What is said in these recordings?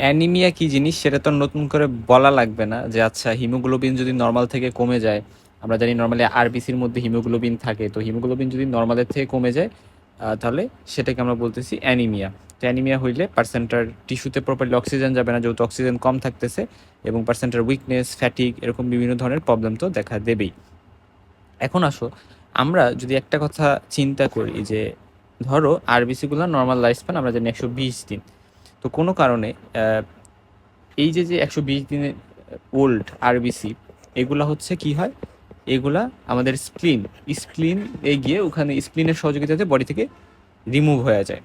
Anaemia কি জিনিস সেটা তো নতুন করে বলা লাগবে না, যে আচ্ছা হিমোগ্লোবিন যদি নর্মাল থেকে কমে যায়, আমরা জানি নর্মালি আরবিসির মধ্যে হিমোগ্লোবিন থাকে, তো হিমোগ্লোবিন যদি নর্মালের থেকে কমে যায় তাহলে সেটাকে আমরা বলতেছি অ্যানিমিয়া। তো অ্যানিমিয়া হইলে পার্সেন্টার টিস্যুতে প্রপারলি অক্সিজেন যাবে না, যেহেতু অক্সিজেন কম থাকতেছে, এবং পার্সেন্টার উইকনেস, ফ্যাটিক, এরকম বিভিন্ন ধরনের প্রবলেম তো দেখা দেবেই। এখন আসো, আমরা যদি একটা কথা চিন্তা করি যে ধরো আরবিসিগুলো নর্মাল লাইফ স্প্যান আমরা জানি 120 দিন। তো কোনো কারণে এই যে 120 দিনের ওল্ড আরবিসি, এগুলা হচ্ছে কি হয়, এগুলা আমাদের স্প্লিন গিয়ে ওখানে স্প্লিনের সহযোগিতাতে বডি থেকে রিমুভ হয়ে যায়,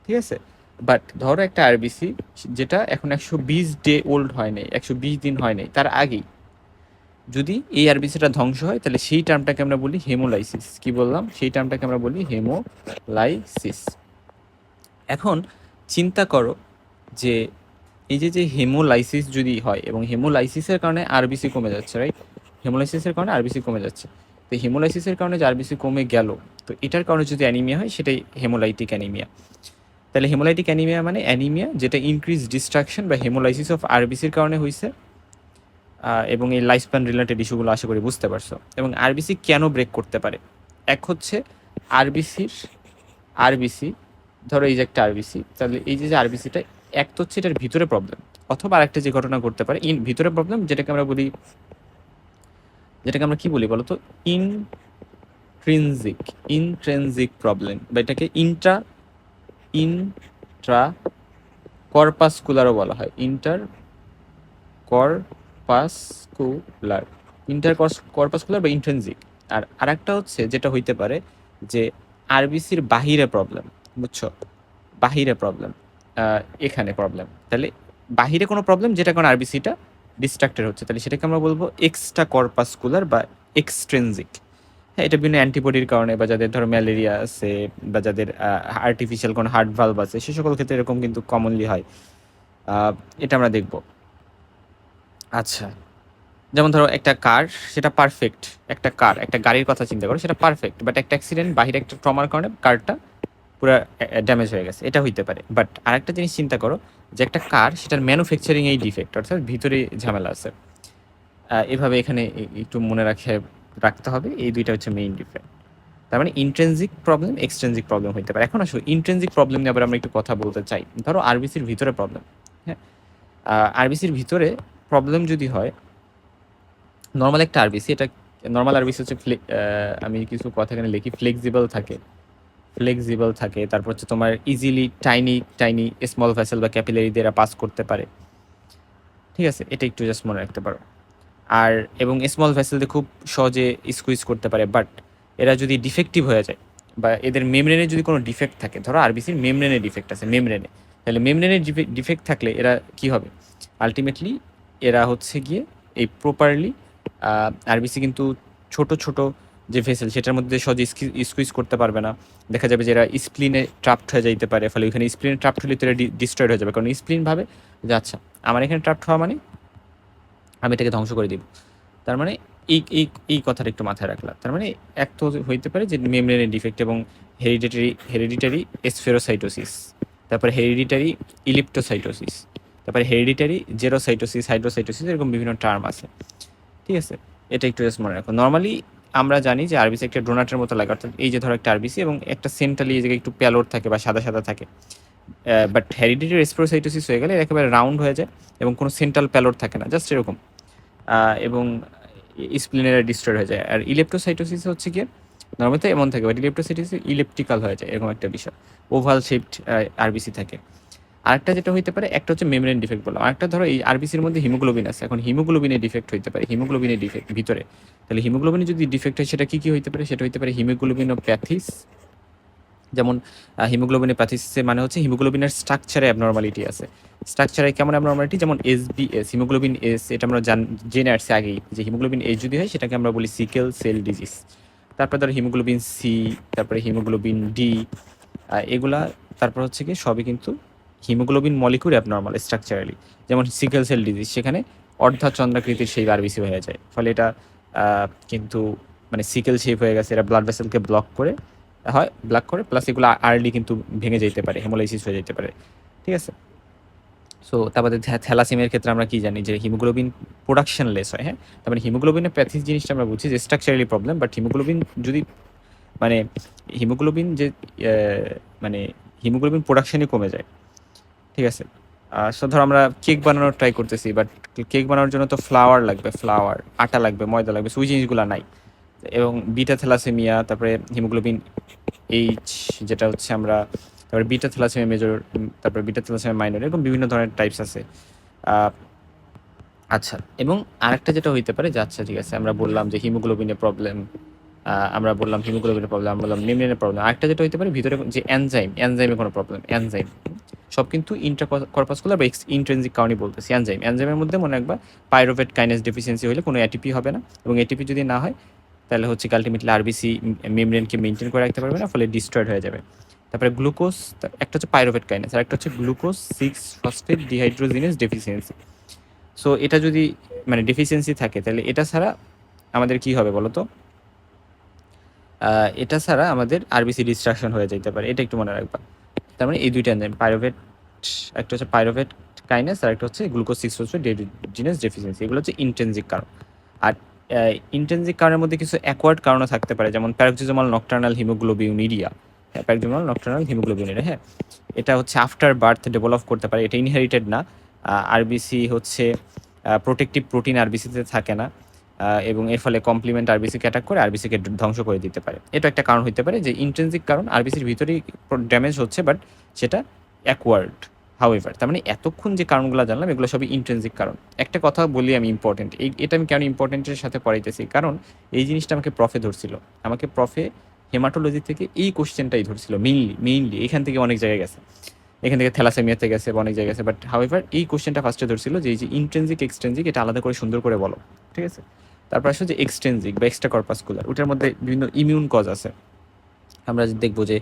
ঠিক আছে। বাট ধরো একটা আরবিসি যেটা এখন 120 ডে ওল্ড হয় নাই, 120 দিন হয় নাই, তার আগেই যদি এই আরবিসিটা ধ্বংস হয়, তাহলে সেই টার্মটাকে আমরা বলি হেমোলাইসিস। কি বললাম? সেই টার্মটাকে আমরা বলি হেমোলাইসিস। এখন চিন্তা করো যে এই যে হেমোলাইসিস যদি হয়, এবং হেমোলাইসিসের কারণে আরবিসি কমে যাচ্ছে, রাইট? হেমোলাইসিসের কারণে আরবিসি কমে যাচ্ছে। তো হেমোলাইসিসের কারণে যে আরবিসি কমে গেল, তো এটার কারণে যদি অ্যানিমিয়া হয়, সেটাই হেমোলাইটিক অ্যানিমিয়া। তাহলে হেমোলাইটিক অ্যানিমিয়া মানে অ্যানিমিয়া যেটা ইনক্রিজ ডিস্ট্রাকশন বা হেমোলাইসিস অফ আরবিসির কারণে হয়েছে। এবং এই লাইফ স্প্যান রিলেটেড ইস্যুগুলো আশা করি বুঝতে পারছো। এবং আরবিসি কেন ব্রেক করতে পারে? এক হচ্ছে আরবিসির আরবিসি, ধরো এই যে একটা আরবিসি, তাহলে এই যে আরবিসিটা, এক তো হচ্ছে এটার ভিতরে প্রবলেম, অথবা আরেকটা যে ঘটনা করতে পারে ভিতরে প্রবলেম, যেটাকে আমরা কি বলি বলতো, ইনট্রিনজিক ইনট্রেনজিক প্রবলেম, বা এটাকে ইন্ট্রা কর্পাসকুলারও বলা হয়, কর্পাসকুলার কর্পাসকুলার বা ইন্ট্রেনজিক। আর আরেকটা হচ্ছে যেটা হইতে পারে যে আরবিসির বাহিরে প্রবলেম, বুঝছো? বাহিরে প্রবলেম, এখানে প্রবলেম, তাহলে বাহিরে কোনো প্রবলেম যেটা কারণে আরবিসিটা ডিস্ট্রাক্টেড হচ্ছে, তাহলে সেটাকে আমরা বলবো এক্সট্রা কর্পাসকুলার বা এক্সট্রেনজিক। হ্যাঁ, এটা বিভিন্ন অ্যান্টিবডির কারণে, বা যাদের ধরো ম্যালেরিয়া আছে, বা যাদের আর্টিফিশিয়াল কোনো হার্ট ভালভ আছে, সে সকল ক্ষেত্রে এরকম কিন্তু কমনলি হয়। এটা আমরা দেখব। আচ্ছা, যেমন ধরো একটা কার, সেটা পারফেক্ট, একটা গাড়ির কথা চিন্তা করো, সেটা পারফেক্ট, বাট একটা অ্যাক্সিডেন্ট, বাহিরে একটা ট্রমার কারণে কারটা পুরো ড্যামেজ হয়ে গেছে, এটা হইতে পারে। বাট আরেকটা জিনিস চিন্তা করো, যে একটা কার, সেটার ম্যানুফ্যাকচারিং এই ডিফেক্ট, অর্থাৎ ভিতরে ঝামেলা আছে। এভাবে এখানে একটু মনে রাখতে হবে, এই দুইটা হচ্ছে মেইন ডিফেক্ট। তার মানে ইন্ট্রেনজিক প্রবলেম, এক্সট্রেনজিক প্রবলেম হইতে পারে। এখন আসলে ইন্ট্রেনজিক প্রবলেম নিয়ে আবার আমরা একটু কথা বলতে চাই। ধরো আরবিসির ভিতরে প্রবলেম, হ্যাঁ, আরবিসির ভিতরে প্রবলেম যদি হয়, নর্মাল একটা আরবিসি, এটা নর্মাল আরবিসি হচ্ছে আমি কিছু কথা এখানে লিখি, ফ্লেক্সিবল থাকে, তারপর হচ্ছে তোমার easily tiny tiny small vessel বা ক্যাপিলারি দিয়ে এরা পাস করতে পারে, ঠিক আছে? এটা একটু জাস্ট মনে রাখতে পারো। আর এবং স্মল ভেসেল দিয়ে খুব সহজে স্কুইজ করতে পারে, বাট এরা যদি ডিফেক্টিভ হয়ে যায়, বা এদের মেমব্রেনে যদি কোনো ডিফেক্ট থাকে, ধরো আরবিসির মেমব্রেনে ডিফেক্ট আছে, তাহলে মেমব্রেনের ডিফেক্ট থাকলে এরা কি হবে? আলটিমেটলি এরা হচ্ছে গিয়ে এই প্রপারলি আরবিসি কিন্তু ছোট ছোট যে ভেসেল, সেটার মধ্যে সহজে স্কুইজ করতে পারবে না। দেখা যাবে যে এরা স্প্লিনে ট্রাপড হয়ে যাইতে পারে, ফলে ওইখানে স্প্লিনে ট্রাপড হলে তো এরা ডিস্ট্রয়েড হয়ে যাবে, কারণ স্প্লিন ভাবে যে আচ্ছা, আমার এখানে ট্রাপড হওয়া মানে আমি এটাকে ধ্বংস করে দিব। তার মানে এই এই এই কথাটা একটু মাথায় রাখলাম। তার মানে এক তো হইতে পারে যে মেমব্রেনের ডিফেক্ট, এবং হেরিডিটারি এসফেরোসাইটোসিস, তারপরে হেরিডিটারি ইলিপ্টোসাইটোসিস, তারপরে হেরিডিটারি জেরোসাইটোসিস, হাইড্রোসাইটোসিস, এরকম বিভিন্ন টার্ম আছে, ঠিক আছে? এটা একটু জাস্ট মনে রাখো। নর্মালি আমরা জানি যে আরবিসি একটা ডোনাটের মতো লাগে, অর্থাৎ এই যে ধরো একটা আরবিসি এবং একটা সেন্ট্রালি এই জায়গায় একটু প্যালোর থাকে বা সাদা সাদা থাকে। বাট হেরিডিটারি এসফেরোসাইটোসিস হয়ে গেলে একেবারে রাউন্ড হয়ে যায়, এবং কোনো সেন্ট্রাল প্যালোর থাকে না, জাস্ট এরকম। এবং স্প্লিনেরা ডিস্ট্রয়েড হয়ে যায়। আর ইলেপ্টোসাইটোসিস হচ্ছে গিয়ে নর্মালি তো এমন থাকে, বাট ইলেপ্টোসাইটোসিস ইলেপটিক্যাল হয়ে যায়, এরকম একটা বিষয়, ওভাল শেপড আরবিসি থাকে। আরেকটা যেটা হইতে পারে, একটা হচ্ছে মেমব্রেন ডিফেক্ট বললাম, আরেকটা ধরো এই আরবিসির মধ্যে হিমোগ্লোবিন আছে, এখন হিমোগ্লোবিনের ডিফেক্ট হইতে পারে, হিমোগ্লোবিনের ডিফেক্ট ভিতরে। তাহলে হিমোগ্লোবিনের যদি ডিফেক্ট হয়, সেটা কি হইতে পারে? সেটা হইতে পারে হিমোগ্লোবিনোপ্যাথিস। যেমন হিমোগ্লোবিনোপ্যাথিসে মানে হচ্ছে হিমোগ্লোবিনের স্ট্রাকচারে অ্যাবনর্মালিটি আছে। স্ট্রাকচারে কেমন অ্যাবনর্মালিটি? যেমন এসবিএস, হিমোগ্লোবিন এস, এটা আমরা জেনে আসছি আগেই, যে হিমোগ্লোবিন এস যদি হয়, সেটাকে আমরা বলি সিকেল সেল ডিজিজ। তারপর ধরো হিমোগ্লোবিন সি, তারপরে হিমোগ্লোবিন ডি, এগুলা, তারপর হচ্ছে কি সবই কিন্তু হিমোগ্লোবিন মলিকুল অ্যাবনর্মাল স্ট্রাকচারালি। যেমন সিকেল সেল ডিজিজ, সেখানে অর্ধাচন্দ্রাকৃতির সেই আরবিসি হয়ে যায়, ফলে এটা কিন্তু মানে সিকেল শেপ হয়ে গেছে, এরা ব্লাড ভেসেলকে ব্লক করে, প্লাস এগুলো আর্লি কিন্তু ভেঙে যেতে পারে, হেমোলাইসিস হয়ে যেতে পারে, ঠিক আছে? সো তারপরে থ্যালাসেমিয়ার ক্ষেত্রে আমরা কি জানি যে হিমোগ্লোবিন প্রোডাকশন লেস হয়, হ্যাঁ? তার মানে হিমোগ্লোবিনের প্যাথিস জিনিসটা আমরা বুঝি যে স্ট্রাকচারালি প্রবলেম, বাট হিমোগ্লোবিন যদি মানে হিমোগ্লোবিন যে মানে হিমোগ্লোবিন প্রোডাকশনই কমে যায়, ঠিক আছে? সো ধরো আমরা কেক বানানোর ট্রাই করতেছি, বাট কেক বানানোর জন্য তো ফ্লাওয়ার, আটা লাগবে, ময়দা লাগবে, সো ওই জিনিসগুলো নাই। এবং বিটা থ্যালাসেমিয়া, তারপরে হিমোগ্লোবিন এইচ, যেটা হচ্ছে আমরা, তারপরে বিটা থ্যালাসেমিয়া মেজর, তারপরে বিটা থ্যালাসেমিয়া মাইনর, এরকম বিভিন্ন ধরনের টাইপস আছে। আহ, আচ্ছা, এবং আরেকটা যেটা হইতে পারে যে আচ্ছা ঠিক আছে আমরা বললাম যে হিমোগ্লোবিনের প্রবলেম, আমরা বললাম হিমোগ্লোবিনের প্রবলেম, আমরা বললাম মেমব্রেনের প্রবলেম। আরেকটা যেটা হইতে পারে ভিতরে যে এনজাইমের কোনো প্রবলেম, সব কিন্তু ইন্ট্রাকর্পাসকুলার বা ইন্ট্রেনজিক কারণে বলতেছি। এনজাইমের মধ্যে মনে রাখবা পাইরোভেট কাইনেজ ডেফিসিয়েন্সি হলে কোনো এটিপি হবে না, এবং এটিপি যদি না হয় তাহলে হচ্ছে আলটিমেটলি আরবিসি মেমব্রেনকে মেনটেন করে রাখতে পারবে না, ফলে ডিস্ট্রয়েড হয়ে যাবে। তারপরে গ্লুকোজ, একটা হচ্ছে পাইরোভেট কাইনেজ, আর একটা হচ্ছে glucose 6 phosphate dehydrogenase deficiency. So এটা যদি মানে ডেফিসিয়েন্সি থাকে তাহলে এটা ছাড়া আমাদের কি হবে বলো তো? এটা ছাড়া আমাদের আরবিসি ডিস্ট্রাকশন হয়ে যেতে পারে, এটা একটু মনে রাখবা। তার মানে এই দুইটা এনজাইম পাইরোভেট, একটা হচ্ছে পাইরোভেট কাইনেস আর একটা হচ্ছে গ্লুকোজ 6 ফসফেট ডিহাইড্রোজিনেজ ডেফিসিয়েন্সি, এগুলো হচ্ছে ইন্ট্রিনসিক কারণ। আর ইন্ট্রিনসিক কারণের মধ্যে কিছু অ্যাকোয়ার্ড কারণও থাকতে পারে, যেমন প্যারোক্সিজোমাল নকটার্নাল হিমোগ্লোবিউরিয়া। হ্যাঁ, প্যারোক্সিজোমাল নকটার্নাল হিমোগ্লোবিউরিয়া, হ্যাঁ, এটা হচ্ছে আফটার বার্থ ডেভেলপ করতে পারে, এটা ইনহেরিটেড না। আরবিসি হচ্ছে প্রোটেকটিভ প্রোটিন আরবিসিতে থাকে না, এবং এর ফলে কমপ্লিমেন্ট আরবিসিকে অ্যাটাক করে আরবিসিকে ধ্বংস করে দিতে পারে। এটা একটা কারণ হতে পারে যে ইন্ট্রিনসিক কারণ আরবিসির ভিতরেই ড্যামেজ হচ্ছে, বাট সেটা অ্যাকওয়ার্ড। হাউএভার, তার মানে এতক্ষণ যে কারণগুলো জানলাম এগুলো সবই ইন্ট্রিনসিক কারণ। একটা কথা বলি আমি ইম্পর্টেন্ট, এটা আমি কেন ইম্পর্টেন্টের সাথে পড়াইতেছি, কারণ এই জিনিসটা আমাকে প্রফে ধরছিল, আমাকে প্রফে হেমাটোলজি থেকে এই কোশ্চেনটাই ধরছিল মেইনলি এখান থেকে অনেক জায়গায় গেছে, এখান থেকে থ্যালাসেমিয়াতে গেছে বা অনেক জায়গায় গেছে, বাট হাউএভার এই কোশ্চেনটা ফার্স্টে ধরছিল যে এই যে ইন্ট্রিনসিক এক্সট্রিনসিক এটা আলাদা করে সুন্দর করে বলো, ঠিক আছে? তারপর আসলে যে এক্সট্রিনসিক বা এক্সট্রা কর্পাসকুলার, ওটার মধ্যে বিভিন্ন ইমিউন কজ আছে। আমরা দেখবো যে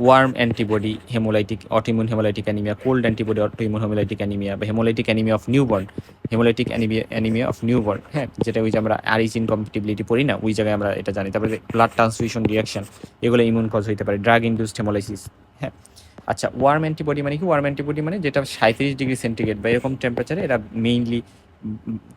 warm antibody haemolytic autoimmune haemolytic anaemia, cold antibody autoimmune haemolytic anaemia বা haemolytic anaemia of newborn, haemolytic anaemia of newborn, হ্যাঁ, যেটা ওই যে আমরা আরইচ ইনকম্পিটিবিলিটি পড়ি না, ওই জায়গায় আমরা এটা জানি। তারপরে ব্লাড ট্রান্সফিউশন রিয়াকশন, এগুলো ইমিউন কজ হতে পারে, ড্রাগ ইনডিউসড হেমোলাইসিস, হ্যাঁ। আচ্ছা, ওয়ার্ম অ্যান্টিবডি মানে কি? ওয়ার্ম অ্যান্টিবডি মানে যেটা 37 ডিগ্রি সেন্টিগ্রেড বা এরকম টেম্পারেচারে এরা মেইনলি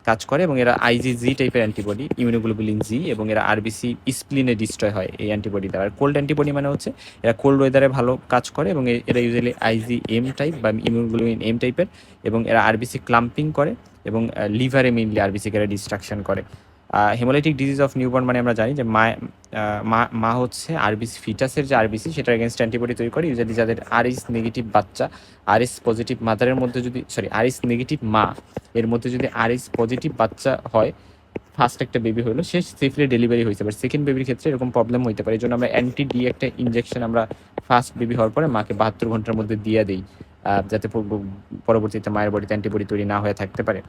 কাজ করে, এবং এরা আইজিজি টাইপের অ্যান্টিবডি, ইমিউনোগ্লোবুলিন জি, এবং এরা আরবিসি স্প্লিনে ডিস্ট্রয় হয় এই অ্যান্টিবডি দ্বারা। আর কোল্ড অ্যান্টিবডি মানে হচ্ছে এরা কোল্ড ওয়েদারে ভালো কাজ করে, এবং এরা ইউজুয়ালি আইজি এম টাইপ বা ইমিউনোগ্লোবুলিন এম টাইপের, এবং এরা আরবিসি ক্লাম্পিং করে, এবং লিভারে মেইনলি আরবিসিকে এরা ডিস্ট্রাকশন করে। হেমোলাইটিক ডিজিজ অফ নিউবর্ন মানে আমরা জানি যে মা হচ্ছে আরবিসি ফিটাসের যে আরবিসি সেটার এগেনস্ট অ্যান্টিবডি তৈরি করে, ইউজুয়ালি যাদের আরএস নেগেটিভ বাচ্চা, আরএস পজিটিভ মাদারের মধ্যে যদি আরএস নেগেটিভ মা এর মধ্যে যদি আরএস পজিটিভ বাচ্চা হয়, ফার্স্ট একটা বেবি হলো, সে সেফলি ডেলিভারি হয়েছে, বাট সেকেন্ড বেবির ক্ষেত্রে এরকম প্রবলেম হতে পারে। এই জন্য আমরা অ্যান্টি ডি একটা ইনজেকশন আমরা ফার্স্ট বেবি হওয়ার পরে মাকে 72 ঘন্টার মধ্যে দিয়ে দিই, যাতে পরবর্তীতে মায়ের বডিতে অ্যান্টিবডি তৈরি না হয়ে থাকতে পারে।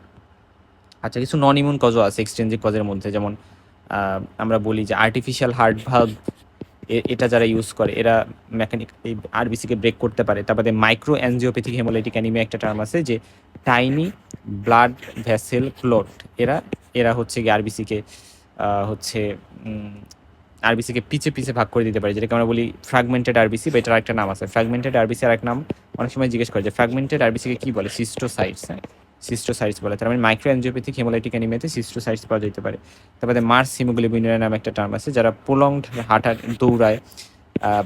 আচ্ছা, কিছু নন ইমিউন কজও আছে এক্সট্রিনজিক কজের মধ্যে, যেমন আমরা বলি যে আর্টিফিশিয়াল হার্ট ভালভ, এটা যারা ইউজ করে এরা মেকানিক এই আরবিসিকে ব্রেক করতে পারে। তারপরে মাইক্রো অ্যানজিওপ্যাথিক হেমোলাইটিক অ্যানিমিয়া একটা টার্ম আছে, যে টাইনি ব্লাড ভেসেল ক্লট, এরা হচ্ছে গিয়ে আরবিসিকে হচ্ছে আরবিসিকে পিছে ভাগ করে দিতে পারে, যেটাকে আমরা বলি ফ্র্যাগমেন্টেড আরবিসি, বা এটার একটা নাম আছে ফ্র্যাগমেন্টেড আরবিসি। আর এক নাম অনেক সময় জিজ্ঞেস করে যে ফ্র্যাগমেন্টেড আরবিসিকে কি বলে, সিস্টোসাইটস, হ্যাঁ, সিস্টোসাইটস বলে। তার মানে মাইক্রো অ্যানজিওপ্যাথিক হেমোলাইটিক অ্যানিমিয়াতে সিস্টোসাইটস পাওয়া যেতে পারে। তারপরে মার্স হিমোগ্লোবিনুরিয়া নামে একটা টার্ম আছে, যারা প্রলংড দৌড়ায়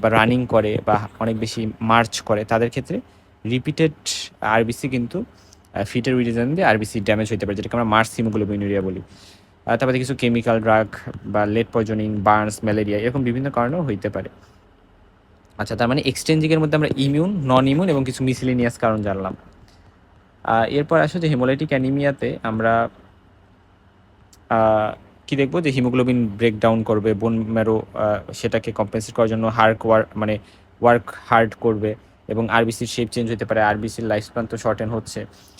বা রানিং করে বা অনেক বেশি মার্চ করে, তাদের ক্ষেত্রে রিপিটেড আরবিসি কিন্তু ফিটের রিজন দিয়ে আরবিসি ড্যামেজ হতে পারে, যেটাকে আমরা মার্স হিমোগ্লোবিনুরিয়া বলি। তারপরে কিছু কেমিক্যাল ড্রাগ বা লেড পয়জনিং, বার্নস, ম্যালেরিয়া, এরকম বিভিন্ন কারণেও হইতে পারে। আচ্ছা, তার মানে এক্সচেঞ্জিংয়ের মধ্যে আমরা ইমিউন, নন ইমিউন এবং কিছু মিসিলিনিয়াস কারণ জানলাম। এরপর আসলে যে হেমোলাইটিক অ্যানিমিয়াতে আমরা কি দেখবো, যে হিমোগ্লোবিন ব্রেকডাউন করবে, বোন ম্যারো সেটাকে কম্পেনসেট করার জন্য ওয়ার্ক হার্ড করবে, এবং আরবিসির শেপ চেঞ্জ হতে পারে, আরবিসির লাইফ স্প্যান তো শর্টেন হচ্ছে,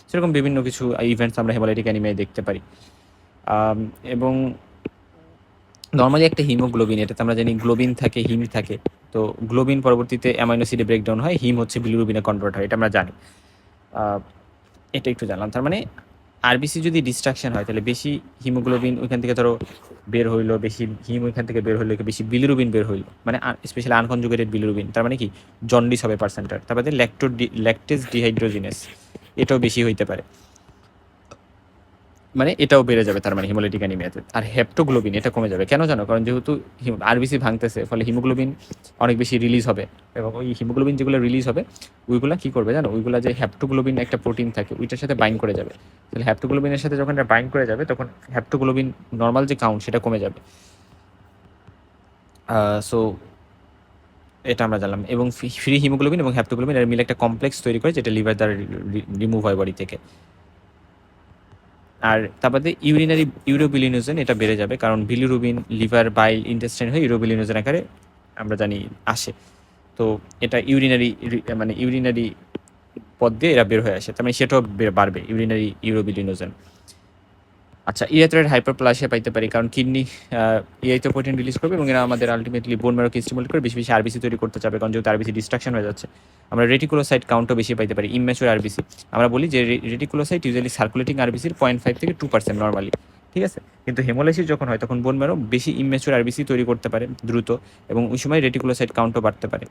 সেরকম বিভিন্ন কিছু ইভেন্টস আমরা হেমোলাইটিক অ্যানিমিয়ায় দেখতে পারি। এবং নর্মালি একটা হিমোগ্লোবিন, এটাতে আমরা জানি গ্লোবিন থাকে, হিম থাকে, তো গ্লোবিন পরবর্তীতে অ্যামাইনো অ্যাসিডে ব্রেকডাউন হয়, হিম হচ্ছে বিলিরুবিনে কনভার্ট হয়, এটা আমরা জানি। এটা একটু জানলাম। তার মানে আরবিসি যদি ডিস্ট্রাকশন হয় তাহলে বেশি হিমোগ্লোবিন ওইখান থেকে ধরো বের হইলো, বেশি হিম ওইখান থেকে বের হইলো, বেশি বিলিরুবিন বের হইলো, মানে স্পেশালি আনকনজুগেটেড বিলিরুবিন, তার মানে কি জন্ডিস হবে পার্সেন্টার। তারপরে ল্যাকটেজ ডিহাইড্রোজিনেস, এটাও বেশি হইতে পারে, মানে এটাও বেড়ে যাবে তার মানে হিমোলাইটিক অ্যানিমিয়াতে। আর হেপ্টোগ্লোবিন এটা কমে যাবে কেন জানো? কারণ যেহেতু আরবিসি ভাঙতেছে, ফলে হিমোগ্লোবিন অনেক বেশি রিলিজ হবে, এবং ওই হিমোগ্লোবিন যেগুলো রিলিজ হবে ওইগুলা কি করবে জানো? ওইগুলা যে হেপ্টোগ্লোবিন একটা প্রোটিন থাকে ওইটার সাথে বাইন্ড করে যাবে। তাহলে হেপ্টোগ্লোবিনের সাথে যখন এটা বাইন্ড করে যাবে তখন হেপ্টোগ্লোবিন নর্মাল যে কাউন্ট সেটা কমে যাবে। সো এটা আমরা জানলাম। এবং ফ্রি হিমোগ্লোবিন এবং হেপ্টোগ্লোবিন এর মিলে একটা কমপ্লেক্স তৈরি করে যেটা লিভার দ্বারা রিমুভ হয় বডি থেকে। আর তার বাদে ইউরোবিলিনোজেন এটা বেড়ে যাবে, কারণ বিলিরুবিন লিভার বাইল ইন্টেস্টাইন হয়ে ইউরোবিলিনোজেন আকারে আমরা জানি আসে। তো এটা মানে ইউরিনারি পথ দিয়ে এরা বের হয়ে আসে, তার মানে সেটাও বাড়বে ইউরিনারি ইউরোবিলিনোজেন। আচ্ছা, ইরিথ্রয়েড হাইপারপ্লাসিয়া পাইতে পারি, কারণ কিডনি ইরিথ্রোপয়েটিন রিলিজ করবে এবং এরা আমাদের আলটিমেটলি বোন ম্যারোকে স্টিমুলেট করে বেশি বেশি আরবিসি তৈরি করতে চাবে, কারণ যেহেতু আরবিসি ডিস্ট্রাকশন হয়ে যাচ্ছে। আমরা রেটিকুলোসাইট কাউন্টও বেশি পাইতে পারি, ইম্যাচুর আরবিসি। আমরা বলি যে রেটিকুলোসাইট ইউজুয়ালি সার্কুলেটিং আরবিসির 0.5 থেকে 2% নর্মালি, ঠিক আছে? কিন্তু হেমোলাইসিস যখন হয় তখন বোন ম্যারো বেশি ইম্যাচুর আরবিসি তৈরি করতে পারে দ্রুত, এবং ওই সময় রেটিকুলোসাইট কাউন্টও বাড়তে পারে।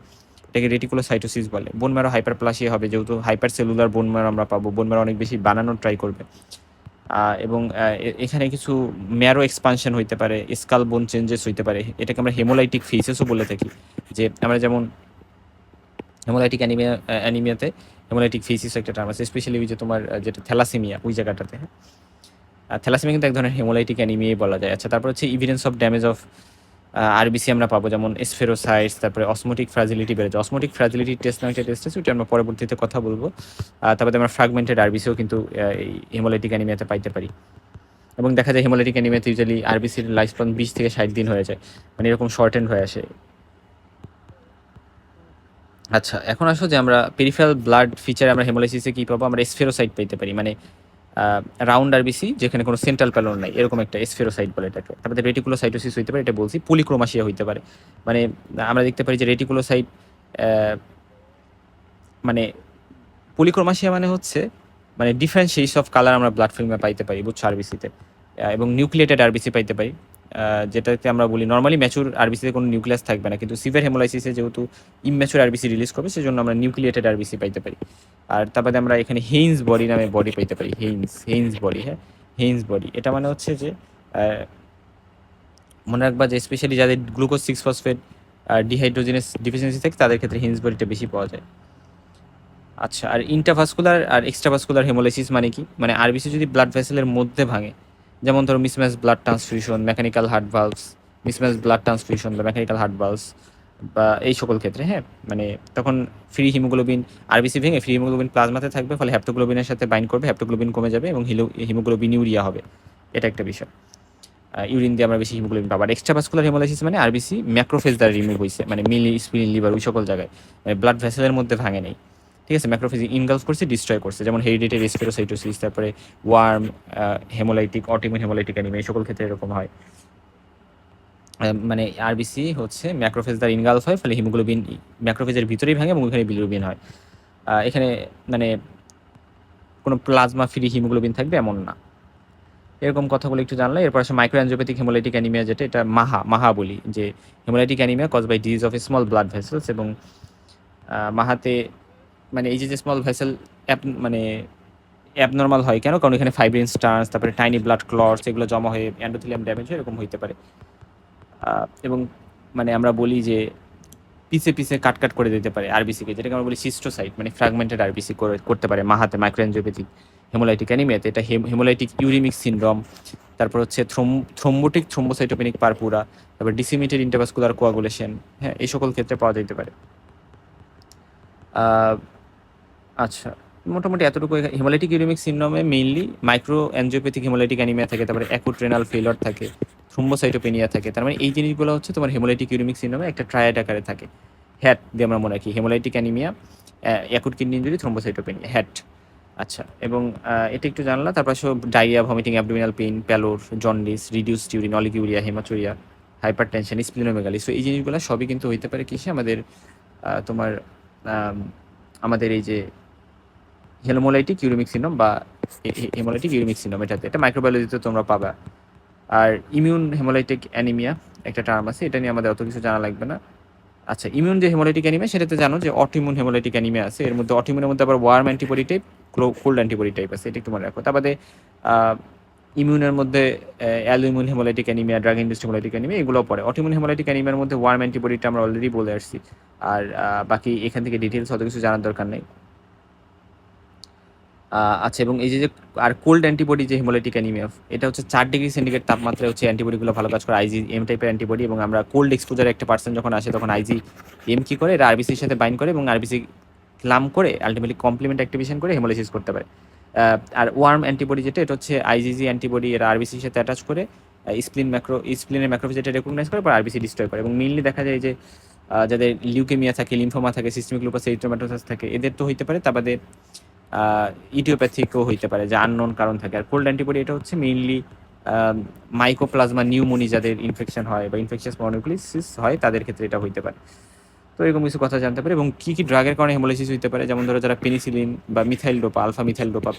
এটাকে রেটিকুলোসাইটোসিস বলে। বোন ম্যারো হাইপারপ্লাসিয়া হবে, যেহেতু হাইপার সেলুলার বোন ম্যারো আমরা পাবো, বোন ম্যারো অনেক বেশি বানানোর ট্রাই করবে। এবং এখানে কিছু ম্যারো এক্সপানশন হইতে পারে, স্কাল বোন চেঞ্জেস হইতে পারে, এটাকে আমরা হেমোলাইটিক ফেসেসও বলে থাকি। যে আমরা যেমন হেমোলাইটিক অ্যানিমিয়াতে হেমোলাইটিক ফেসিস একটা টার্ম আছে, স্পেশালি ওই যে তোমার যেটা থ্যালাসেমিয়া ওই জায়গাটাতে। হ্যাঁ, থ্যালাসেমিয়া কিন্তু এক ধরনের হেমোলাইটিক অ্যানিমিয়াই বলা যায়। আচ্ছা, তারপর হচ্ছে evidence of damage of RBC আমরা পাবো, যেমন স্ফেরোসাইটস, তারপরে অসমোটিক ফ্রাজিলিটি বেড়ে যায়। অসমোটিক ফ্রাজিলিটি টেস্ট নামে একটা টেস্ট আছে, ওইটা আমরা পরবর্তীতে কথা বলবো। তারপরে আমরা ফ্রাগমেন্টেড আরবিসিও কিন্তু এই হেমোলাইটিক অ্যানিমিয়াতে পাইতে পারি। এবং দেখা যায় হেমোলাইটিক অ্যানিমিয়াতে ইউজুয়ালি আরবিসির লাইফ স্প্যান 20 থেকে 60 দিন হয়ে যায়, মানে এরকম শর্টেন্ড হয়ে আসে। আচ্ছা, এখন আসো যে আমরা পেরিফেরাল ব্লাড ফিচারে আমরা হেমোলাইসিসে কী পাবো? আমরা স্ফেরোসাইট পাইতে পারি, মানে রাউন্ড আরবিসি যেখানে কোনো সেন্ট্রাল প্যালোর নাই, এরকম একটা স্ফেরোসাইট বলে এটাকে। তারপরে রেটিকুলোসাইটোসিস হইতে পারে, এটা বলছি। পলিক্রোমাসিয়া হইতে পারে, মানে আমরা দেখতে পারি যে রেটিকুলোসাইট মানে পলিক্রোমাসিয়া মানে হচ্ছে মানে ডিফারেন্ট শেডস অফ কালার আমরা ব্লাড ফিল্মে পাইতে পারি, বুঝছো, আরবিসিতে। এবং নিউক্লিয়েটেড আরবিসি পাইতে পারি, যেটাতে আমরা বলি নর্মালি ম্যাচুর আরবিসিতে কোনো নিউক্লিয়াস থাকবে না, কিন্তু সিভিয়ার হেমোলাইসিসে যেহেতু ইম্যাচুর আরবিসি রিলিজ করবে সেজন্য আমরা নিউক্লিয়েটেড আরবিসি পাইতে পারি। আর তারপরে আমরা এখানে হেইন্স বডি নামে বডি পাইতে পারি, হেইন্স বডি। হ্যাঁ, হেইন্স বডি এটা মানে হচ্ছে যে মনে রাখবা যে স্পেশালি যাদের গ্লুকোজ 6 ফসফেট ডিহাইড্রোজেনেস ডিফিসিয়েন্সি থাকে তাদের ক্ষেত্রে হেইন্স বডিটা বেশি পাওয়া যায়। আচ্ছা, আর ইন্ট্রাভাস্কুলার আর এক্সট্রাভাস্কুলার হেমোলাইসিস মানে কি? মানে আরবিসি যদি ব্লাড ভেসেলের মধ্যে ভাঙে, যেমন ধরো mismatch blood transfusion, mechanical heart ভালভস, mismatch blood transfusion বা মেকানিক্যাল হার্ট ভালভস বা এই সকল ক্ষেত্রে, হ্যাঁ, মানে তখন ফ্রি হিমোগ্লোবিন আরবিসি ভেঙে ফ্রি হিমোগ্লোবিন প্লাজমাতে থাকবে, ফলে হেপ্টোগ্লোবিনের সাথে বাইন্ড করবে, হেপ্টোগ্লোবিন কমে যাবে এবং হিমোগ্লোবিন ইউরিয়া হবে। এটা একটা বিষয়। ইউরিন দিয়ে আমরা বেশি হিমোগ্লোবিন পাবো। আর এক্সট্রাভাস্কুলার হেমোলাইসিস মানে আরবিসি ম্যাক্রোফেজ দ্বারা রিমুভ হয়েছে, মানে মিলি স্প্লিন লিভার ওই সকল জায়গায়, মানে ব্লাড ভেসেলের মধ্যে ভাঙে নেই, ঠিক আছে? ম্যাক্রোফেজ ইনগালফ করছে, ডিস্ট্রয় করছে, যেমন হেরিডিটারি স্পেরোসাইটোসিস, তারপরে warm, haemolytic, autoimmune haemolytic anaemia, এই সকল ক্ষেত্রে এরকম হয়। মানে আরবিসি হচ্ছে ম্যাক্রোফেজ দ্বারা ইনগালফ হয়, ফলে হিমোগ্লোবিন ম্যাক্রোফেজের ভিতরেই ভাঙে এবং ওইখানে বিলিরুবিন হয়। এখানে মানে কোনো প্লাজমা ফ্রি হিমোগ্লোবিন থাকবে এমন না। এরকম কথাগুলো একটু জানলে এরপর আসে মাইক্রো অ্যানজিওপ্যাথিক হেমোলাইটিক অ্যানিমিয়া, যেটা এটা মাহা বলি, যে haemolytic anaemia cause by disease of small blood vessels. এবং মাহাতে মানে এই যে স্মল ভেসেল মানে অ্যাবনর্মাল হয় কেন? কারণ এখানে ফাইব্রিন স্টার্স, তারপরে টাইনি ব্লাড ক্লটস এগুলো জমা হয়ে এন্ডোথেলিয়াম ড্যামেজ হয়, এরকম হইতে পারে। এবং মানে আমরা বলি যে পিসে পিসে কাট করে দিতে পারে আরবিসিকে, যেটাকে আমরা বলি সিস্টোসাইট, মানে ফ্র্যাগমেন্টেড আরবিসি করতে পারে মাহাতে মাইক্রো অ্যানজিওপ্যাথিক হেমোলাইটিক অ্যানিমিয়াতে। এটা হেমোলাইটিক ইউরিমিক সিনড্রোম, তারপর হচ্ছে থ্রোম্বোটিক থ্রোম্বোসাইটোপেনিক পারপুরা, তারপর ডিসিমিটেড ইন্টারভাস্কুলার কোয়াগুলেশন, হ্যাঁ, এই সকল ক্ষেত্রে পাওয়া যেতে পারে। আচ্ছা, মোটামুটি এতটুকু। হেমোলাইটিক ইউরিমিক সিনড্রোমে mainly micro angiopathic haemolytic anaemia থাকে, তারপরে অ্যাকুট রেনাল ফেইলিওর থাকে, থ্রোম্বোসাইটোপেনিয়া থাকে। তার মানে এই জিনিসগুলো হচ্ছে তোমার হেমোলাইটিক ইউরিমিক সিনড্রোমে একটা ট্রায়াড আকারে থাকে। হ্যাট দিয়ে আমরা মনে রাখি, haemolytic anaemia, acute kidney injury, thrombocytopenia, হ্যাট। আচ্ছা, এবং এটা একটু জানলা। তারপর সব diarrhoea, vomiting, abdominal pain, pallor, jaundice, reduced urine, oliguria, haematuria, hypertension, splenomegaly. So এই জিনিসগুলো সবই কিন্তু হইতে পারে কিসে? আমাদের তোমার আমাদের এই যে হেমোলাইটিক ইউরিমিক সিনড্রোম বা হেমোলাইটিক ইউরিমিক সিনড্রোম, এটাতে এটা মাইক্রোবায়োলজিতে তোমরা পাবা। আর ইমিউন হেমোলাইটিক অ্যানিমিয়া একটা টার্ম আছে, এটা নিয়ে আমাদের অত কিছু জানা লাগবে না। আচ্ছা, ইমিউন যে হেমোলাইটিক অ্যানিমিয়া সেটাতে জানো যে অটোইমিউন হেমোলাইটিক অ্যানিমিয়া আছে। এর মধ্যে অটোইমিউনের মধ্যে আবার warm antibody type cold antibody type আছে, এটা একটু মনে রাখো। তার বাদে ইমিউনের মধ্যে alloimmune haemolytic anaemia, drug induced haemolytic anaemia এগুলোও পড়ে। অটোইমিউন হেমোলাইটিক অ্যানিমিয়ার মধ্যে ওয়ার্ম অ্যান্টিবডিটা আমরা অলরেডি বলে আসছি, আর বাকি এখান থেকে ডিটেলস অত কিছু জানার দরকার নেই। আচ্ছা, এবং এই যে আর কোল্ড অ্যান্টিবডি যে হেমোলাইটিক অ্যানিমিয়া, এটা হচ্ছে 4 ডিগ্রি সেন্টিগ্রেড তাপমাত্রায় হচ্ছে অ্যান্টিবডিগুলো ভালো কাজ করে, IgM টাইপের অ্যান্টিবডি। এবং আমরা কোল্ড এক্সপোজারে একটা পার্সন যখন আসে তখন IgM কি করে, এটা আরবিসির সাথে বাইন্ড করে এবং আরবিসি ক্লাম করে আলটিমেটলি কমপ্লিমেন্ট অ্যাক্টিভেশন করে হেমোলাইসিস করতে পারে। আর ওয়ার্ম অ্যান্টিবডি যেটা, এটা হচ্ছে IgG অ্যান্টিবডি, এরা আরবিসির সাথে অ্যাটাচ করে স্প্লিনের ম্যাক্রোফেজ এটা রেকগনাইজ করে, পর আরবিসি ডিস্ট্রয় করে। এবং মেইনলি দেখা যায় যে যাদের লিউকেমিয়া থাকে, লিম্ফোমা থাকে, সিস্টেমিক লুপাস এরিথ্রোমাটোসাস থাকে, এদের তো হইতে পারে। তার বাদে ইডিওপ্যাথিকও হইতে পারে, যে আননোন কারণ থাকে। আর কোল্ড অ্যান্টিবডি এটা হচ্ছে মেইনলি মাইকোপ্লাজমা নিউমোনি যাদের ইনফেকশন হয় বা ইনফেকশাস মনোক্লিসিস হয় তাদের ক্ষেত্রে এটা হইতে পারে। তো এরকম কিছু কথা জানতে পারে। এবং কী কী ড্রাগের কারণে হেমোলাইসিস হইতে পারে, যেমন ধরো যারা পেনিসিলিন বা methyl dopa, alpha methyl dopa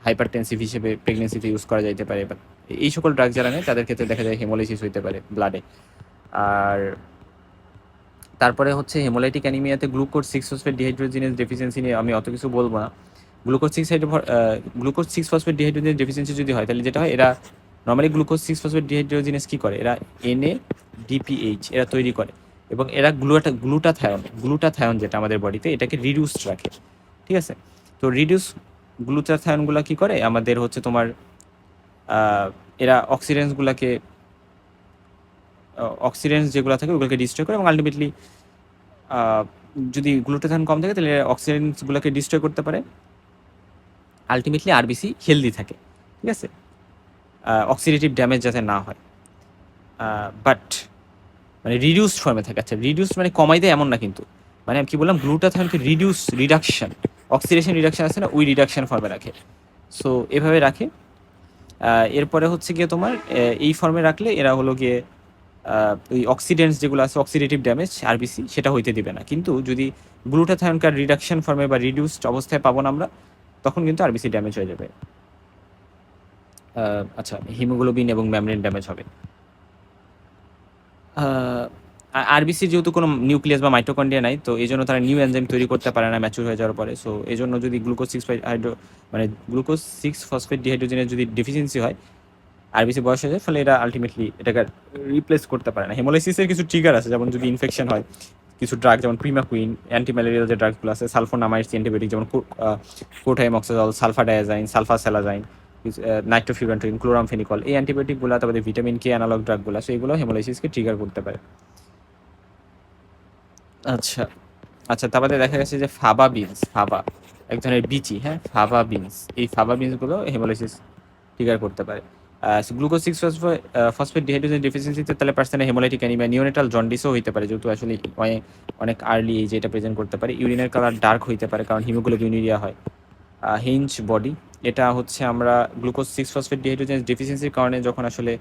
hypertensive হিসেবে প্রেগনেন্সিতে ইউজ করা যাইতে পারে, বা এই সকল ড্রাগ যারা নেয় তাদের ক্ষেত্রে দেখা যায় হেমোলাইসিস হইতে পারে ব্লাডে। আর তারপরে হচ্ছে হেমোলাইটিক অ্যানিমিয়াতে গ্লুকোজ 6-ফসফেট ডিহাইড্রোজিনেজ ডেফিসিয়েন্সি নিয়ে আমি অত কিছু বলবো না। গ্লুকোজ 6-ফসফেট ডিহাইড্রোজিনেজ ডেফিসিয়েন্সি যদি হয়, তাহলে যেটা হয়, এরা নর্মালি গ্লুকোজ 6-ফসফেট ডিহাইড্রোজিনেজ কী করে, এরা NADPH এরা তৈরি করে, এবং এরা গ্লুটাথায়ন যেটা আমাদের বডিতে, এটাকে রিডিউসড রাখে। ঠিক আছে, তো রিডিউস গ্লুটাথায়নগুলো কী করে আমাদের হচ্ছে তোমার এরা অক্সিডেন্টস যেগুলো থাকে ওগুলোকে ডিস্ট্রয় করে, এবং আলটিমেটলি যদি গ্লুটাথায়ন কম থাকে তাহলে অক্সিডেন্টসগুলোকে ডিস্ট্রয় করতে পারে। আলটিমেটলি আরবিসি হেলদি থাকে। ঠিক আছে, অক্সিডেটিভ ড্যামেজ যাতে না হয়, বাট মানে রিডিউসড ফর্মে থাকে। আচ্ছা, রিডিউস মানে কমাই দেয় এমন না, কিন্তু মানে আমি কি বললাম, গ্লুটাথায়নকে রিডাকশন, অক্সিডেশন রিডাকশন আছে না, ওই রিডাকশন ফর্মে রাখে। সো এভাবে রাখে। এরপরে হচ্ছে গিয়ে তোমার এই ফর্মে রাখলে এরা হলো গিয়ে ওই অক্সিডেন্টস যেগুলো আছে, অক্সিডেটিভ ড্যামেজ আরবিসি সেটা হইতে দিবে না। কিন্তু যদি গ্লুটাথায়নকার রিডাকশন ফর্মে বা রিডিউসড অবস্থায় পাবো না আমরা, তখন কিন্তু আরবিসি ড্যামেজ হয়ে যাবে। আচ্ছা, হিমোগ্লোবিন এবং মেমব্রেন ড্যামেজ হবে। আরবিসির যেহেতু কোনো নিউক্লিয়াস বা মাইটোকন্ড্রিয়া নাই, তো এই জন্য তারা নিউ এনজাইম তৈরি করতে পারে না ম্যাচুর হয়ে যাওয়ার পরে। সো এই জন্য যদি গ্লুকোজ 6-ফসফেট ডিহাইড্রোজেনের যদি ডেফিসিয়েন্সি হয়, আরবিসি বয়স হয়ে যায়, ফলে এরা আলটিমেটলি এটাকে রিপ্লেস করতে পারে না। হেমোলাইসিসের কিছু ট্রিগার আছে, যেমন যদি ইনফেকশন হয়, কিছু ড্রাগ যেমন প্রিমাকুইন, অ্যান্টিম্যালেরিয়াল যে ড্রাগগুলো আছে, সালফোনামাইডস অ্যান্টিবায়োটিক যেমন কোঠাইমক্সাজল, সালফাডায়াজাইন, সালফাস্যালাজাইন, নাইট্রোফিউরান্ট্রিন, ক্লোরামফেনিকল, এই অ্যান্টিবায়োটিকগুলো, তারপরে ভিটামিন কে অ্যানালগ ড্রাগগুলো, সো এগুলো হেমোলাইসিসকে ট্রিগার করতে পারে। আচ্ছা আচ্ছা, তারপরে দেখা গেছে যে ফাবা এক ধরনের বিচি, হ্যাঁ, ফাবা বিনস, এই ফাবা বিনসগুলো হেমোলাইসিস ট্রিগার করতে পারে। গ্লুকোজ 6-ফসফেট ডিহাইড্রোজেন ডেফিসিয়েন্সিতে তাহলে পার্সনে হেমোলাইটিক অ্যানিমিয়া, নিওনেটাল জন্ডিসও হইতে পারে, যেহেতু আসলে অনেক আর্লি এই যে এটা প্রেজেন্ট করতে পারে। ইউরিনের কালার ডার্ক হইতে পারে কারণ হিমোগ্লোবিনুরিয়া হয়। হিঞ্চ বডি, এটা হচ্ছে আমরা গ্লুকোজ 6-ফসফেট ডিহাইড্রোজেন ডেফিসিয়েন্সির কারণে যখন আসলে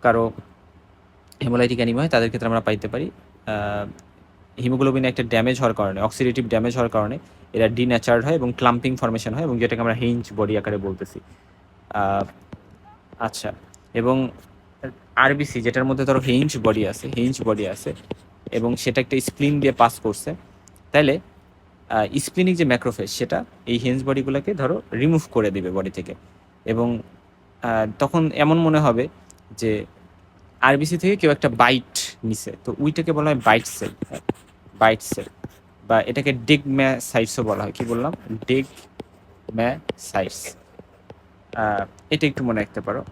কারো হেমোলাইটিক অ্যানিমিয়া হয় তাদের ক্ষেত্রে আমরা পাইতে পারি। হিমোগ্লোবিনে একটা ড্যামেজ হওয়ার কারণে, অক্সিডেটিভ ড্যামেজ হওয়ার কারণে এরা ডিন্যাচার্ড হয় এবং ক্লাম্পিং ফর্মেশন হয়, এবং যেটাকে আমরা হিঞ্চ বডি আকারে বলতেছি। আচ্ছা, এবং আরবিসি যেটার মধ্যে ধরো হিঞ্চ বডি আছে এবং সেটা একটা স্প্লিন দিয়ে পাস করছে, তাইলে স্প্লিনিক যে ম্যাক্রোফেজ সেটা এই হেঞ্চ বডিগুলোকে ধরো রিমুভ করে দিবে বডি থেকে, এবং তখন এমন মনে হবে যে আরবিসি থেকে কেউ একটা বাইট নিছে, তো ওইটাকে বলা হয় বাইট সেল, বা এটাকে ডেগম্যাসাইটসও বলা হয়। কি বললাম? ডেগম্যাসাইটস। এটা একটু মনে রাখতে পারো।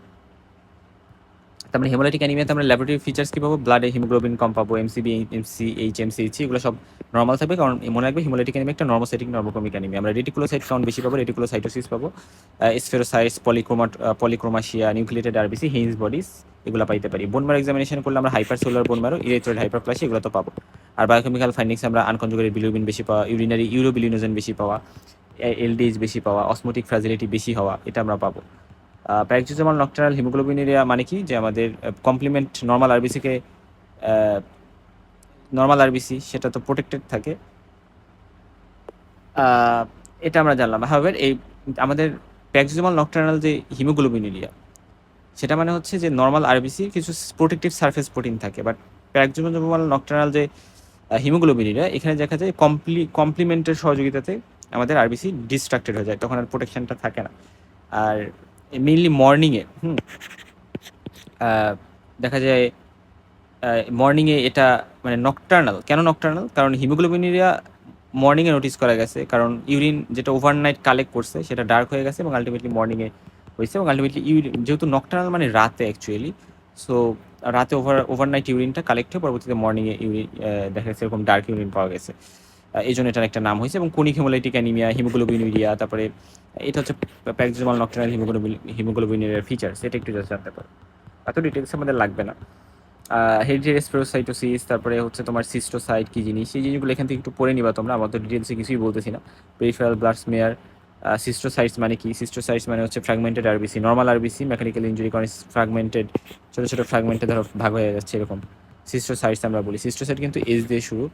তার মানে হেমোলাইটিক অ্যানিমিয়াতে আমরা ল্যাবরেটরি ফিচার্স কী পাবো? ব্লাডে হিমোগ্লোবিন কম পাবো, এমসিবি, এমসিএইচ, এমসিএইচি এগুলো সব নর্মাল থাকবে, কারণ মনে রাখবে হেমোলাইটিক অ্যানিমিয়া একটা নর্মোসাইটিক নর্মোক্রমিক অ্যানিমিয়া। আমরা রেটিকুলোসাইট কাউন্ট বেশি পাবো, রেটিকুলোসাইটোসিস পাবো, স্ফেরোসাইটস, পলিক্রোমাশিয়া, নিউক্লিয়েটেড আরবিসি, হেইন্স বডিস এগুলো পাইতে পারি। বোন ম্যারো এক্সামিনেশন করলে আমরা হাইপারসেলুলার বোন ম্যারো, ইরেথ্রয়েড হাইপারপ্লাসিয়া এগুলো তো পাবো। আর বায়োকেমিক্যাল ফাইন্ডিংস আমরা আনকনজুগেটেড বিলিরুবিন বেশি পাওয়া, ইউরিনারি ইউরোবিলিনোজেন বেশি পাওয়া, এলডিএইচ বেশি পাওয়া, অসমোটিক ফ্রাজিলিটি বেশি হওয়া, এটা আমরা পাবো। প্যারাক্সিজমাল নকটার্নাল হিমোগ্লোবিনুরিয়া মানে কি, যে আমাদের কমপ্লিমেন্ট নর্মাল আরবিসি সেটা তো প্রোটেক্টেড থাকে, এটা আমরা জানলাম। হাওয়েভার এই আমাদের প্যারাক্সিজমাল নকটার্নাল যে হিমোগ্লোবিনুরিয়া, সেটা মানে হচ্ছে যে নর্মাল আরবিসি কিছু প্রোটেক্টিভ সারফেস প্রোটিন থাকে, বাট প্যারাক্সিজমাল নকটার্নাল যে হিমোগ্লোবিনুরিয়া, এখানে দেখা যায় কমপ্লিমেন্টের সহযোগিতাতে আমাদের আরবিসি ডিস্ট্রাক্টেড হয়ে যায়, তখন আর প্রোটেকশনটা থাকে না। আর মেইনলি মর্নিংয়ে দেখা যায় মর্নিংয়ে এটা মানে নকটার্নাল। কেন নকটার্নাল? কারণ হিমোগ্লোবিনুরিয়া মর্নিংয়ে নোটিস করা গেছে, কারণ ইউরিন যেটা ওভারনাইট কালেক্ট করছে সেটা ডার্ক হয়ে গেছে এবং আলটিমেটলি মর্নিংয়ে হয়েছে, এবং আলটিমেটলি ইউরিন যেহেতু নকটার্নাল মানে রাতে অ্যাকচুয়ালি, সো রাতে ওভারনাইট ইউরিনটা কালেক্ট হয়ে পরবর্তীতে মর্নিংয়ে ইউরিন দেখা গেছে এরকম ডার্ক ইউরিন পাওয়া গেছে। এই জন্য এটার একটা নাম হয়েছে। এবং কোনিক হেমোলাইটিক অ্যানিমিয়া, হিমোগ্লোবিনুরিয়া, তারপরে এটা হচ্ছে প্যারাক্সিমাল নকটার্নাল হিমোগ্লোবিনুরিয়ার ফিচার্স, এটা একটু জাস্ট জানতে পারো। এত ডিটেলস আমাদের লাগবে না। হেরিটেরি স্পোরোসাইটোসিস, তারপরে হচ্ছে তোমার সিস্টোসাইট কী জিনিস, সেই জিনিসগুলো এখান থেকে একটু পড়ে নিবা তোমরা, আমার তো ডিটেলসে কিছুই বলতেছি না। পেরিফেরাল ব্লাড স্মেয়ার, সিস্টোসাইটস মানে কি? সিস্টোসাইটস মানে হচ্ছে fragmented RBC, normal RBC mechanical injury কারণে ফ্র্যাগমেন্টেড, ছোটো ছোটো ফ্র্যাগমেন্টে ধরো ভাগ হয়ে যাচ্ছে এরকম সিস্টোসাইটস আমরা বলি। সিস্টোসাইট কিন্তু এজ দিয়ে শুরু,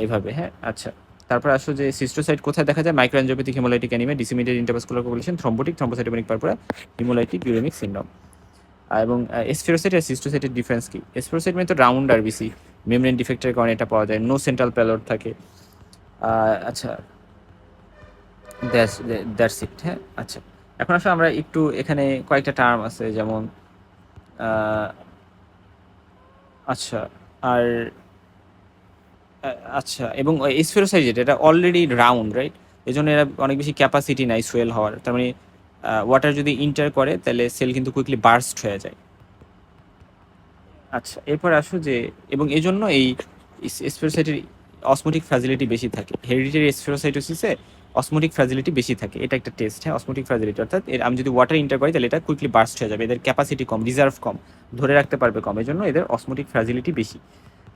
এভাবে। হ্যাঁ, আচ্ছা। তারপর আসো যে সিস্টোসাইট কোথায় দেখা যায়? Microangiopathic haemolytic anaemia, disseminated intravascular coagulation, thrombotic thrombocytopenic purpura, haemolytic uraemic syndrome. এবং এসফেরোসাইট আর সিস্টোসাইটের ডিফারেন্স কি? এসফেরোসাইট মানে তো রাউন্ড আরবিসি, মেমব্রেন ডিফেক্টের কারণে এটা পাওয়া যায়, নো সেন্ট্রাল প্যালোড থাকে। আচ্ছা, দ্যাটস ইট। হ্যাঁ, আচ্ছা। এখন আসলে আমরা একটু এখানে কয়েকটা টার্ম আছে, যেমন আচ্ছা, আর আচ্ছা, এবং স্ফেরোসাইট যেটা, এটা অলরেডি রাউন্ড, রাইট? এই জন্য এরা অনেক বেশি ক্যাপাসিটি নাই সোয়েল হওয়ার। তার মানে ওয়াটার যদি ইন্টার করে তাহলে সেল কিন্তু কুইকলি বার্স্ট হয়ে যায়। আচ্ছা, এরপর আসো যে, এবং এই জন্য এই স্পেরোসাইটের অসমোটিক ফ্র্যাজিলিটি বেশি থাকে। হেরিডিটারি স্পেরোসাইটোসিসে অসমোটিক ফ্র্যাজিলিটি বেশি থাকে, এটা একটা টেস্ট। হ্যাঁ, অসমোটিক ফ্র্যাজিলিটি অর্থাৎ আমি যদি ওয়াটার ইন্টার করি তাহলে এটা কুইকলি বার্স্ট হয়ে যাবে, এদের ক্যাপাসিটি কম, রিজার্ভ কম, ধরে রাখতে পারবে কম, এই জন্য এদের অসমোটিক ফ্র্যাজিলিটি বেশি।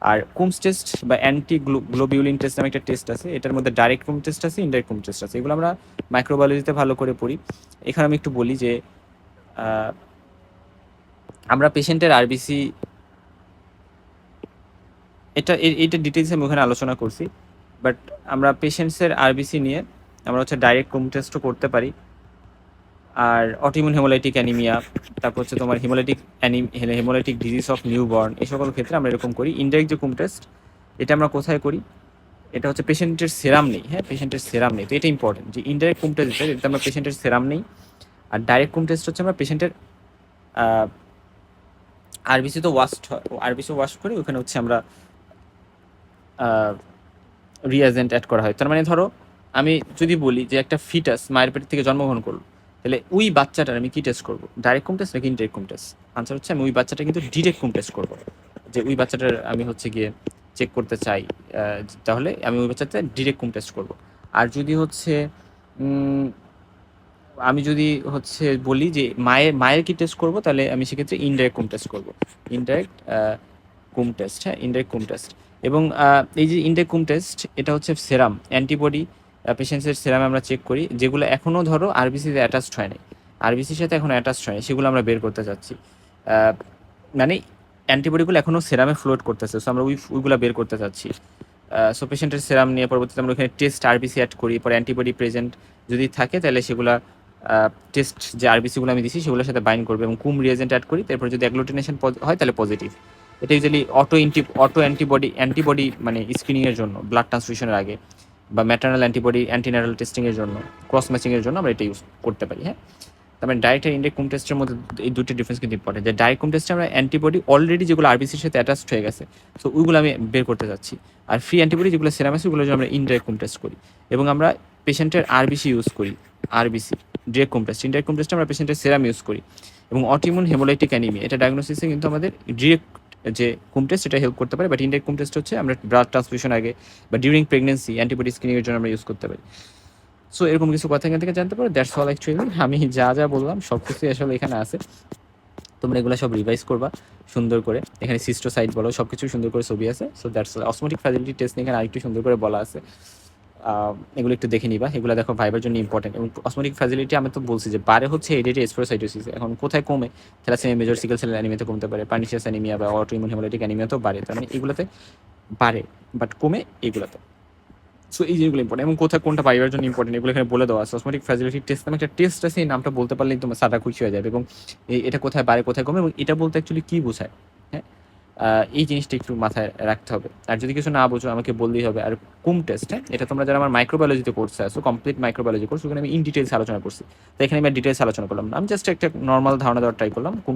আর কুমস টেস্ট বা অ্যান্টি গ্লোবিউলিন টেস্ট নামে একটা টেস্ট আছে, এটার মধ্যে ডাইরেক্ট কুম টেস্ট আছে, ইনডাইরেক্ট কুম টেস্ট আছে, এগুলো আমরা মাইক্রোবায়োলজিতে ভালো করে পড়ি। এখানে আমি একটু বলি যে আমরা পেশেন্টের আরবিসি, এইটা ডিটেলসে আমি ওখানে আলোচনা করছি, বাট আমরা পেশেন্টসের আরবিসি নিয়ে আমরা হচ্ছে ডাইরেক্ট কুম টেস্টও করতে পারি। আর অটোইমিউন হেমোলাইটিক অ্যানিমিয়া, তারপর হচ্ছে তোমার হেমোলাইটিক ডিজিজ অফ নিউবর্ন, এই সকল ক্ষেত্রে আমরা এরকম করি। ইনডাইরেক্ট যে কুম টেস্ট, এটা আমরা কোথায় করি? এটা হচ্ছে পেশেন্টের সেরাম নেই। হ্যাঁ, পেশেন্টের সেরাম নেই, তো এটা ইম্পর্টেন্ট যে ইনডাইরেক্ট কুম টেস্ট যেটা, এটা আমরা পেশেন্টের সেরাম নেই। আর ডাইরেক্ট কুম টেস্ট হচ্ছে আমরা পেশেন্টের আরবিসি তো ওয়াশ হয়, আরবিসি ওয়াশ করে ওখানে হচ্ছে আমরা রিয়াজেন্ট অ্যাড করা হয়। তার মানে ধরো আমি যদি বলি যে একটা ফিটাস মায়ের পেট থেকে জন্মগ্রহণ করলো, তাহলে ওই বাচ্চাটার আমি কি টেস্ট করবো? ডাইরেক্ট কুম টেস্ট নাকি ইনডাইরেক্ট কুম টেস্ট? আনসার হচ্ছে আমি ওই বাচ্চাটা কিন্তু ডিরেক্ট কুম টেস্ট করবো। যে ওই বাচ্চাটার আমি হচ্ছে গিয়ে চেক করতে চাই, তাহলে আমি ওই বাচ্চাটা ডিরেক্ট কুম টেস্ট করবো। আর যদি হচ্ছে আমি যদি হচ্ছে বলি যে মায়ের কি টেস্ট করবো, তাহলে আমি সেক্ষেত্রে ইনডাইরেক্ট কুম টেস্ট করবো। ইনডাইরেক্ট কুম টেস্ট, হ্যাঁ, ইনডাইরেক্ট কুম টেস্ট। এবং এই যে ইনডাইরেক্ট কুম টেস্ট, এটা হচ্ছে সেরাম অ্যান্টিবডি, পেশেন্টসের সেরাম আমরা চেক করি, যেগুলো এখনও ধরো আরবিসিতে অ্যাটাচড হয় নাই, আরবিসির সাথে এখনও অ্যাটাচড হয় নাই, সেগুলো আমরা বের করতে চাচ্ছি। মানে অ্যান্টিবডিগুলো এখনও সেরামে ফ্লোট করতেছে, সো আমরা ওইগুলো বের করতে চাচ্ছি। সো পেশেন্টের সেরাম নিয়ে পরবর্তীতে আমরা ওখানে টেস্ট আরবিসি অ্যাড করি, পরে অ্যান্টিবডি প্রেজেন্ট যদি থাকে তাহলে সেগুলা টেস্ট যে আরবিসিগুলো আমি দিচ্ছি সেগুলোর সাথে বাইন্ড করবে, এবং কুম রিয়েজেন্ট অ্যাড করি, তারপর যদি অ্যাগ্লুটিনেশন হয় তাহলে পজিটিভ। এটা ইউজুয়ালি অটো অ্যান্টিবডি মানে স্ক্রিনিংয়ের জন্য, ব্লাড ট্রান্সফিউশনের আগে, বা ম্যাটার্নাল অ্যান্টিবডি অ্যান্টিনারাল টেস্টিংয়ের জন্য, ক্রস ম্যাচিংয়ের জন্য আমরা এটা ইউজ করতে পারি। হ্যাঁ, তার মানে ডাইরেক্ট আর ইনডাইরেক্ট কুম টেস্টের মধ্যে এই দুটি ডিফারেন্স কিন্তু ইম্পর্টেন্ট, যে ডাইরেক্ট কুম টেস্টে আমরা অ্যান্টিবডি অলরেডি যেগুলো আরবিসির সাথে অ্যাটাচড হয়ে গেছে, সো ওইগুলো আমি বের করতে চাচ্ছি। আর ফ্রি অ্যান্টিবডি যেগুলো সেরাম আছে ওগুলো আমরা ইনডাইরেক্ট কুম টেস্ট করি, এবং আমরা পেশেন্টের আরবিসি ইউজ করি, আরবিসি ডিরেক্ট কুম টেস্ট। ইনডাইরেক্ট কুম টেস্টে আমরা পেশেন্টের সেরাম ইউজ করি। এবং অটোইমিউন হেমোলাইটিক অ্যানিমিয়া, এটা ডায়াগনোসিসে কিন্তু আমাদের ডিরেক্ট যে কুম টেস্ট এটা হেল্প করতে পারে, বাট ইনডাইরেক্ট কুম টেস্ট হচ্ছে আমরা ব্লাড ট্রান্সফিউশন আগে বা ডিউরিং প্রেগনেন্সি অ্যান্টিবডি স্ক্রিনিংয়ের জন্য আমরা ইউজ করতে পারি। সো এরকম কিছু কথা এখান থেকে জানতে পারো। That's all actually. আমি যা যা বললাম সব কিছুই আসলে এখানে আছে, তোমরা এগুলো সব রিভাইজ করবা সুন্দর করে। এখানে সিস্টোসাইট বলো, সব কিছু সুন্দর করে ছবি আছে। So that's all. Osmotic fragility test নিয়ে এখানে আরেকটু সুন্দর করে বলা আছে, এগুলো একটু দেখে নিবা, এগুলো দেখো ভাইবার জন্য ইম্পর্টেন্ট। এবং অসমোটিক ফ্র্যাজিলিটি আমি তো বলছি যে বারে হচ্ছে হেরিডিটারি স্পোরোসাইটোসিস, এখন কোথায় কমে? থ্যালাসেমিয়া মেজর সিকেল সেল অ্যানিমিয়াতে কমতে পারে, পার্নিশিয়াস অ্যানিমিয়া বা অটোইমিউন হেমোলাইটিক অ্যানিমিয়াতেও বাড়ে, তার মানে এগুলোতে বাড়ে বাট কমে এইগুলোতে। সো এই জিনিসগুলো ইম্পর্টেন্ট, এবং কোথায় কোনটা পাইবার জন্য ইম্পর্টেন্ট এগুলো এখানে বলে দেওয়া আছে। অসমোটিক ফ্র্যাজিলিটি টেস্ট নামে একটা টেস্ট আছে, এই নামটা বলতে পারলেই তোমার সাদা খুশি হয়ে যাবে। এবং এটা কোথায় বাড়ে কোথায় কমে, এবং এটা বলতে অ্যাকচুয়ালি কী বোঝায়? হ্যাঁ, এই জিনিসটা একটু মাথায় রাখতে হবে। আর যদি কিছু না বোঝো আমাকে বললেই হবে। আর কুম টেস্ট, হ্যাঁ? এটা তোমরা যারা আমার মাইক্রোবায়োলজিতে কোর্সে আছো, কমপ্লিট মাইক্রোবায়োলজি কোর্স, ওখানে আমি ইন ডিটেইলস আলোচনা করছি। তো এখানে আমি আর ডিটেইলস আলোচনা করলাম না। আমি জাস্ট একটা নরমাল ধারণা দেওয়ার ট্রাই করলাম। কুম